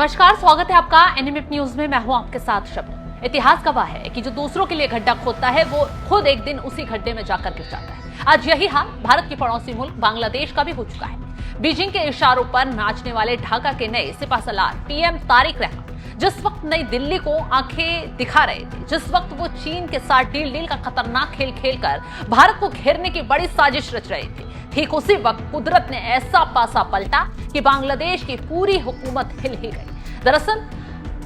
नमस्कार, स्वागत है आपका एनएमएफ न्यूज में। मैं हूं आपके साथ शब्द। इतिहास गवाह है कि जो दूसरों के लिए गड्ढा खोदता है वो खुद एक दिन उसी गड्ढे में जाकर गिर जाता है। आज यही हाल भारत के पड़ोसी मुल्क बांग्लादेश का भी हो चुका है। बीजिंग के इशारों पर नाचने वाले ढाका के नए सिपासलार पीएम तारिक रहमान जिस वक्त नई दिल्ली को आंखें दिखा रहे थे, जिस वक्त वो चीन के साथ डील का खतरनाक खेल खेलकर भारत को घेरने की बड़ी साजिश रच रहे थे, ठीक उसी वक्त कुदरत ने ऐसा पासा पलटा कि बांग्लादेश की पूरी हुकूमत हिल ही गई। दरअसल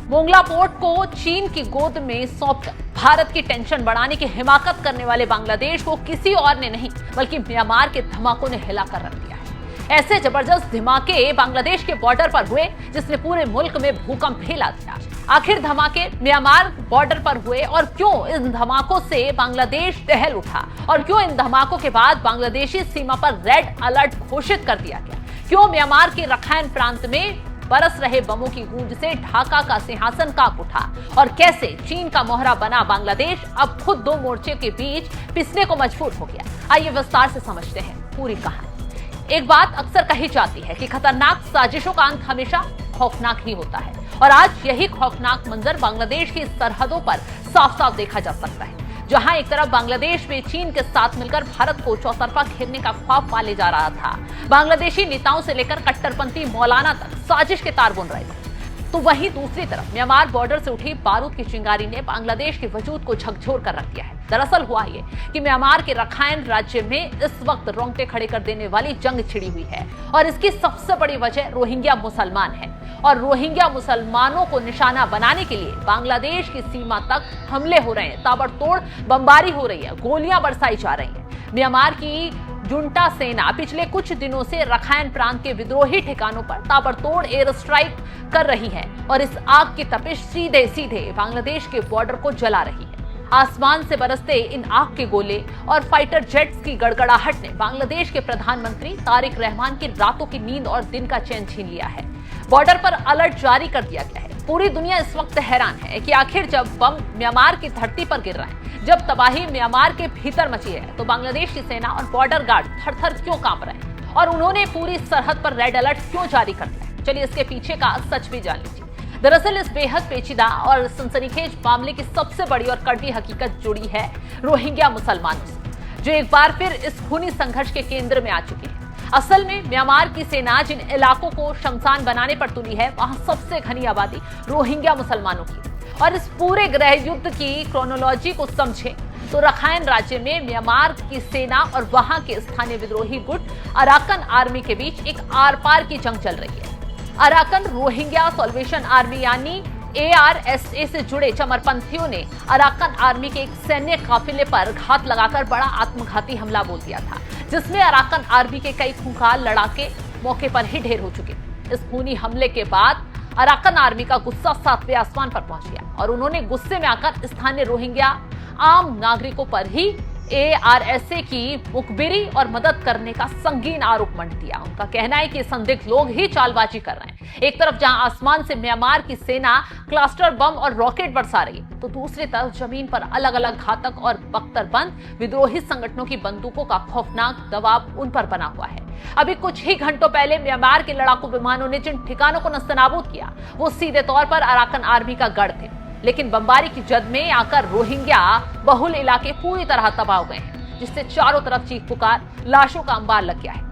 मोंगला पोर्ट को चीन की गोद में सौंपकर भारत की टेंशन बढ़ाने की हिमाकत करने वाले बांग्लादेश को किसी और ने नहीं बल्कि म्यांमार के धमाकों ने हिलाकर रख दिया है। ऐसे जबरदस्त धमाके बांग्लादेश के बॉर्डर पर हुए जिसने पूरे मुल्क में भूकंप हिला दिया। आखिर धमाके म्यांमार बॉर्डर पर हुए और क्यों इन धमाकों से बांग्लादेश दहल उठा और क्यों इन धमाकों के बाद बांग्लादेशी सीमा पर रेड अलर्ट घोषित कर दिया गया? क्यों म्यांमार के रखाइन प्रांत में बरस रहे बमों की गूंज से ढाका का सिंहासन कांप उठा और कैसे चीन का मोहरा बना बांग्लादेश अब खुद दो मोर्चे के बीच पिसने को मजबूर हो गया? आइए विस्तार से समझते हैं पूरी कहानी। एक बात अक्सर कही जाती है कि खतरनाक साजिशों का अंत हमेशा खौफनाक ही होता है और आज यही खौफनाक मंजर बांग्लादेश की सरहदों पर साफ साफ देखा जा सकता है, जहां एक तरफ बांग्लादेश में चीन के साथ मिलकर भारत को चौतरफा घेरने का ख्वाब पाले जा रहा था। बांग्लादेशी नेताओं से लेकर कट्टरपंथी मौलाना तक साजिश के तार बुन रहे थे, तो वहीं दूसरी तरफ म्यांमार बॉर्डर से उठी बारूद की चिंगारी ने बांग्लादेश के वजूद को झकझोर कर रख दिया है। दरअसल हुआ ये कि म्यांमार के रखाइन राज्य में इस वक्त रोंगटे खड़े कर देने वाली जंग छिड़ी हुई है और इसकी सबसे बड़ी वजह रोहिंग्या मुसलमान है और रोहिंग्या मुसलमानों को निशाना बनाने के लिए बांग्लादेश की सीमा तक हमले हो रहे हैं, ताबड़तोड़ बमबारी हो रही है, गोलियां बरसाई जा रही हैं। म्यांमार की जुंटा सेना पिछले कुछ दिनों से रखाइन प्रांत के विद्रोही ठिकानों पर ताबड़तोड़ एयर स्ट्राइक कर रही है और इस आग की तपिश सीधे सीधे बांग्लादेश के बॉर्डर को जला रही है। आसमान से बरसते इन आग के गोले और फाइटर जेट्स की गड़गड़ाहट ने बांग्लादेश के प्रधानमंत्री तारिक रहमान की रातों की नींद और दिन का चैन छीन लिया है। बॉर्डर पर अलर्ट जारी कर दिया गया है। पूरी दुनिया इस वक्त हैरान है कि आखिर जब बम म्यांमार की धरती पर गिर रहा है, जब तबाही म्यांमार के भीतर मची है, तो बांग्लादेश की सेना और बॉर्डर गार्ड थर-थर क्यों कांप रहे हैं और उन्होंने पूरी सरहद पर रेड अलर्ट क्यों जारी कर दिया है? चलिए इसके पीछे का सच भी जान लीजिए। दरअसल इस बेहद पेचीदा और सनसनीखेज मामले की सबसे बड़ी और कड़वी हकीकत जुड़ी है रोहिंग्या मुसलमानों से, जो एक बार फिर इस खूनी संघर्ष के केंद्र में आ चुके हैं। असल में म्यांमार की सेना जिन इलाकों को शमशान बनाने पर तुली है, वहां सबसे घनी आबादी रोहिंग्या मुसलमानों की। और इस पूरे गृह युद्ध की क्रोनोलॉजी को समझें तो रखाइन राज्य में म्यांमार की सेना और वहां के स्थानीय विद्रोही गुट अराकन आर्मी के बीच एक आर पार की जंग चल रही है। अराकन रोहिंग्या सॉल्वेशन आर्मी यानी ARSA से जुड़े चमरपंथियों ने अराकन आर्मी के एक सैन्य काफिले पर घात लगाकर बड़ा आत्मघाती हमला बोल दिया था, जिसमें अराकन आर्मी के कई खूंखार लड़ाके मौके पर ही ढेर हो चुके थे। इस खूनी हमले के बाद अराकन आर्मी का गुस्सा सातवें आसमान पर पहुंच गया और उन्होंने गुस्से में आकर स्थानीय रोहिंग्या आम नागरिकों पर ही ARSA की मुखबिरी और मदद करने का संगीन आरोप मंड दिया। उनका कहना है कि संदिग्ध लोग ही चालबाजी कर रहे हैं। एक तरफ जहां आसमान से म्यांमार की सेना क्लस्टर बम और रॉकेट बरसा रही है, तो दूसरी तरफ जमीन पर अलग अलग घातक और बख्तरबंद विद्रोही संगठनों की बंदूकों का खौफनाक दबाव उन पर बना हुआ है। अभी कुछ ही घंटों पहले म्यांमार के लड़ाकू विमानों ने जिन ठिकानों को नस्तनाबूद किया, वो सीधे तौर पर अराकन आर्मी का गढ़ थे, लेकिन बमबारी की जद में आकर रोहिंग्या बहुल इलाके पूरी तरह तबाह हो गए हैं, जिससे चारों तरफ चीख पुकार, लाशों का अंबार लग गया है।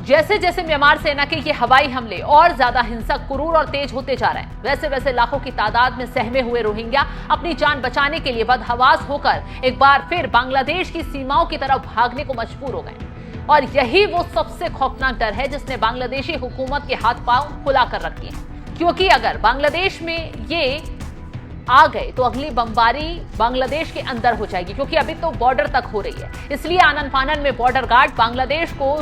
जैसे जैसे म्यांमार सेना के ये हवाई हमले और ज्यादा हिंसक, क्रूर और तेज होते जा रहे हैं, वैसे वैसे लाखों की तादाद में सहमे हुए रोहिंग्या अपनी जान बचाने के लिए बदहवास होकर एक बार फिर बांग्लादेश की सीमाओं की तरफ भागने को मजबूर हो गए। और यही वो सबसे खौफनाक डर है जिसने बांग्लादेशी हुकूमत के हाथ पांव फुला कर रखे हैं, क्योंकि अगर बांग्लादेश में ये आ गए तो अगली बमबारी बांग्लादेश के अंदर हो जाएगी, क्योंकि अभी तो बॉर्डर तक हो रही है। इसलिए आनन फानन में बॉर्डर गार्ड बांग्लादेश को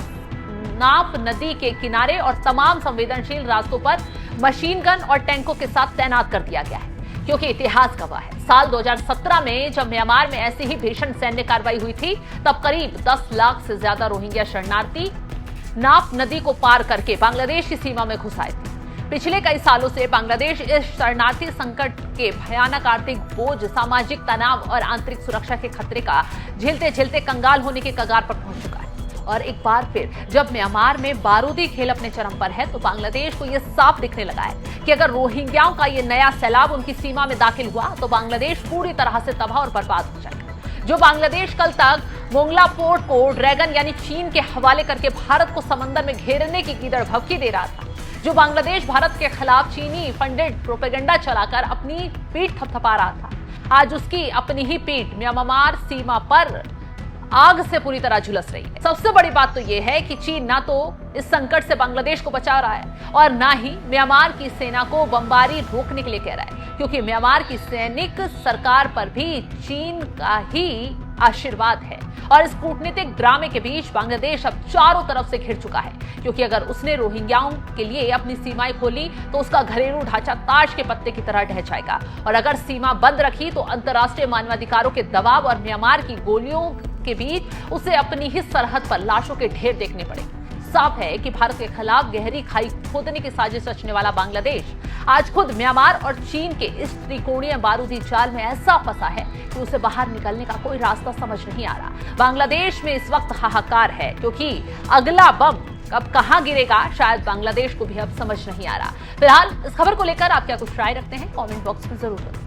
नाफ नदी के किनारे और तमाम संवेदनशील रास्तों पर मशीन गन और टैंकों के साथ तैनात कर दिया गया है, क्योंकि इतिहास गवाह है। साल 2017 में जब म्यांमार में ऐसी ही भीषण सैन्य कार्रवाई हुई थी, तब करीब 10 लाख से ज्यादा रोहिंग्या शरणार्थी नाफ नदी को पार करके बांग्लादेश की सीमा में घुस आए थे। पिछले कई सालों से बांग्लादेश इस शरणार्थी संकट के भयानक आर्थिक बोझ, सामाजिक तनाव और आंतरिक सुरक्षा के खतरे का झेलते झेलते कंगाल होने के कगार पर पहुंच चुका है। और एक बार फिर जब म्यांमार में बारूदी खेल अपने चरम पर है तो बांग्लादेश को यह साफ दिखने लगा है कि अगर रोहिंग्याओं का यह नया सैलाब उनकी सीमा में दाखिल हुआ तो बांग्लादेश पूरी तरह से तबाह और बर्बाद हो जाएगा। जो बांग्लादेश कल तक मोंगला पोर्ट को ड्रैगन यानी चीन के हवाले करके भारत को समंदर में घेरने की कीदड़ भभकी दे रहा था, जो बांग्लादेश भारत के खिलाफ चीनी फंडेड प्रोपेगेंडा चलाकर अपनी पीठ थपथपा रहा था, आज उसकी अपनी ही पीठ म्यांमार सीमा पर आग से पूरी तरह झुलस रही है। सबसे बड़ी बात तो यह है कि चीन ना तो इस संकट से बांग्लादेश को बचा रहा है और ना ही म्यांमार की सेना को बमबारी रोकने के लिए कह रहा है, क्योंकि म्यांमार की सैनिक सरकार पर भी चीन का ही आशीर्वाद है। और इस कूटनीतिक ड्रामे के बीच बांग्लादेश अब चारों तरफ से घिर चुका है, क्योंकि अगर उसने रोहिंग्याओं के लिए अपनी सीमाएं खोली तो उसका घरेलू ढांचा ताश के पत्ते की तरह ढह जाएगा, और अगर सीमा बंद रखी तो अंतर्राष्ट्रीय मानवाधिकारों के दबाव और म्यांमार की गोलियों के बीच उसे अपनी ही सरहद पर लाशों के ढेर देखने पड़ेंगे। साफ है कि भारत के खिलाफ गहरी खाई खोदने की साजिश रचने वाला बांग्लादेश आज खुद म्यांमार और चीन के इस त्रिकोणीय बारूदी जाल में ऐसा फंसा है कि उसे बाहर निकलने का कोई रास्ता समझ नहीं आ रहा। बांग्लादेश में इस वक्त हाहाकार है, क्योंकि अगला बम कब कहां गिरेगा शायद बांग्लादेश को भी अब समझ नहीं आ रहा। फिलहाल इस खबर को लेकर आप क्या कुछ राय रखते हैं कमेंट बॉक्स में जरूर बताएं।